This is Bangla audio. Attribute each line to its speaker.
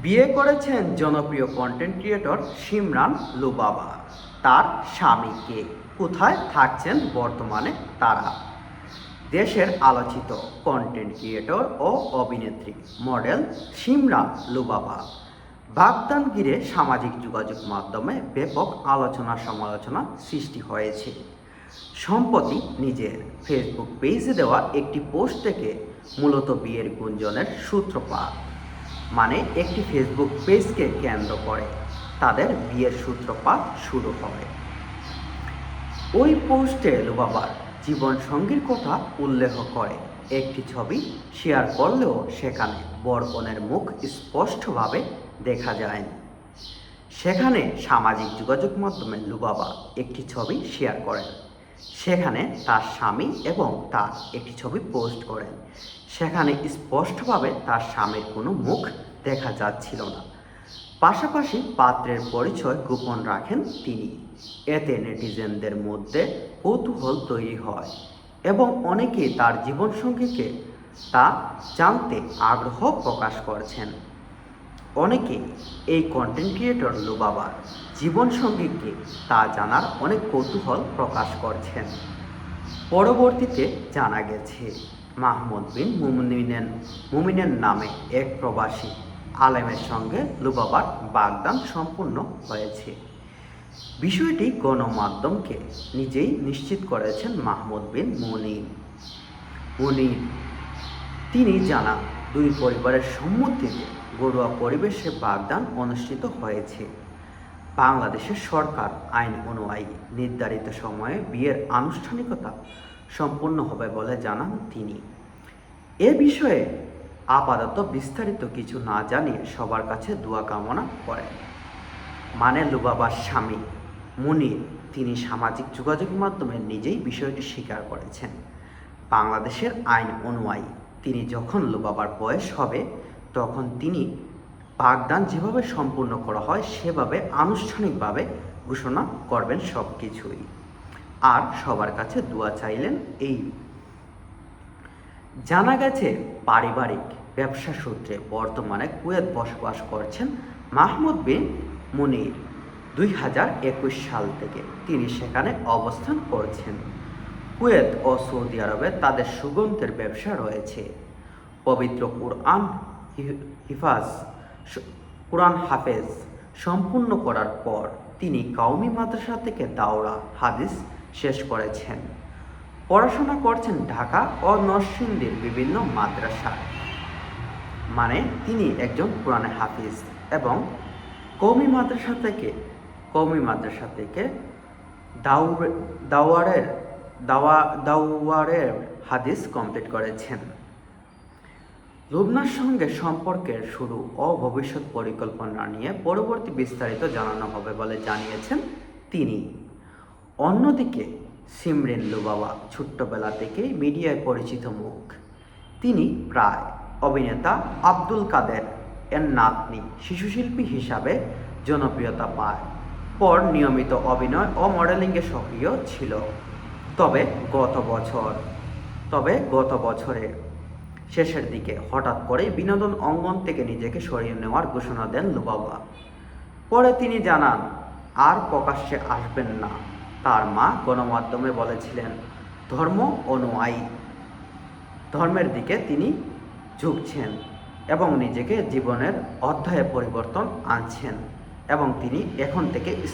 Speaker 1: বিয়ে করেছেন জনপ্রিয় কন্টেন্ট ক্রিয়েটর শিমরান লুবাবা। তার স্বামীকে কোথায় থাকছেন বর্তমানে তারা? দেশের আলোচিত কন্টেন্ট ক্রিয়েটর ও অভিনেত্রী মডেল শিমরান লুবাবা বাগদান ঘিরে সামাজিক যোগাযোগ মাধ্যমে ব্যাপক আলোচনা সমালোচনা সৃষ্টি হয়েছে। সম্প্রতি নিজের ফেসবুক পেজে দেওয়া একটি পোস্ট থেকে মূলত বিয়ের গুঞ্জনের সূত্রপাত। মানে একটি ফেসবুক পেজকে কেন্দ্র করে তাদের বিয়ের সূত্রপাত শুরু হয়। ওই পোস্টে লুবাবার জীবনসঙ্গীর কথা উল্লেখ করে একটি ছবি শেয়ার করলেও সেখানে বর কনের মুখ স্পষ্টভাবে দেখা যায়নি। সেখানে সামাজিক যোগাযোগ মাধ্যমে লুবাবা একটি ছবি শেয়ার করেন। সেখানে তার স্বামী এবং তার একটি ছবি পোস্ট করেন। সেখানে স্পষ্টভাবে তার স্বামীর কোনো মুখ দেখা যাচ্ছিল না। পাশাপাশি পাত্রের পরিচয় গোপন রাখেন তিনি। এতে নেটিজেনদের মধ্যে কৌতূহল তৈরি হয় এবং অনেকেই তার জীবনসঙ্গীকে তা জানতে আগ্রহ প্রকাশ করছেন। অনেকে এই কন্টেন্ট ক্রিয়েটর লুবাবার জীবনসঙ্গীকে তা জানার অনেক কৌতূহল প্রকাশ করছেন। পরবর্তীতে জানা গেছে মাহমুদ বিন মুমিনের নামে এক প্রবাসী আলেমের সঙ্গে লুবাবার বাগদান সম্পূর্ণ হয়েছে। বিষয়টি গণমাধ্যমকে নিজেই নিশ্চিত করেছেন মাহমুদ বিন মুনির। তিনি জানান, দুই পরিবারের সম্মতিতে ঘরোয়া পরিবেশে বাগদান অনুষ্ঠিত হয়েছে। বাংলাদেশের সরকার আইন অনুযায়ী নির্ধারিত সময়ে বিয়ের আনুষ্ঠানিকতা সম্পন্ন হবে বলে জানান তিনি। এ বিষয়ে আপাতত বিস্তারিত কিছু না জানিয়ে সবার কাছে দোয়া কামনা করেন। মানে লুবাবার স্বামী মুনির তিনি সামাজিক যোগাযোগ মাধ্যমে নিজেই বিষয়টি স্বীকার করেছেন। বাংলাদেশের আইন অনুযায়ী তিনি যখন লুবাবার বয়স হবে তখন তিনি বাগদান যেভাবে সম্পূর্ণ করা হয় সেভাবে আনুষ্ঠানিকভাবে ঘোষণা করবেন সব কিছুই। আর সবার কাছে দোয়া চাইলেন। এই জানা গেছে পারিবারিক ব্যবসা সূত্রে বর্তমানে কুয়েত বসবাস করছেন মাহমুদ বিন মুনির। 2021 সাল থেকে তিনি সেখানে অবস্থান করছেন। কুয়েত ও সৌদি আরবে তাদের সুগন্ধের ব্যবসা রয়েছে। পবিত্র কোরআন হাফেজ সম্পূর্ণ করার পর তিনি কওমি মাদ্রাসা থেকে দাওরা হাদিস শেষ করেছেন। পড়াশোনা করছেন ঢাকা ও নরসিংদীর বিভিন্ন মাদ্রাসায়। মানে তিনি একজন কোরআন হাফিজ এবং কওমি মাদ্রাসা থেকে দাওয়ারের হাদিস কমপ্লিট করেছেন। লুবনার সঙ্গে সম্পর্কের শুরু ও ভবিষ্যৎ পরিকল্পনা নিয়ে পরবর্তী বিস্তারিত জানানো হবে বলে জানিয়েছেন তিনি। অন্যদিকে শিমরান লুবাবা ছোট্টবেলা থেকেই মিডিয়ায় পরিচিত মুখ। তিনি প্রায় অভিনেতা আব্দুল কাদের এর নাতনি শিশুশিল্পী হিসাবে জনপ্রিয়তা পায়। পর নিয়মিত অভিনয় ও মডেলিংয়ে সক্রিয় ছিল। তবে গত বছরের শেষের দিকে হঠাৎ করেই বিনোদন অঙ্গন থেকে নিজেকে সরিয়ে নেওয়ার ঘোষণা দেন লুবাবা। পরে তিনি জানান আর প্রকাশ্যে আসবেন না। তার মা গণমাধ্যমে বলেছিলেন ধর্ম অনুযায়ী ধর্মের দিকে তিনি ঝুঁকছেন এবং নিজেকে জীবনের অধ্যায়ে পরিবর্তন আনছেন এবং তিনি এখন থেকে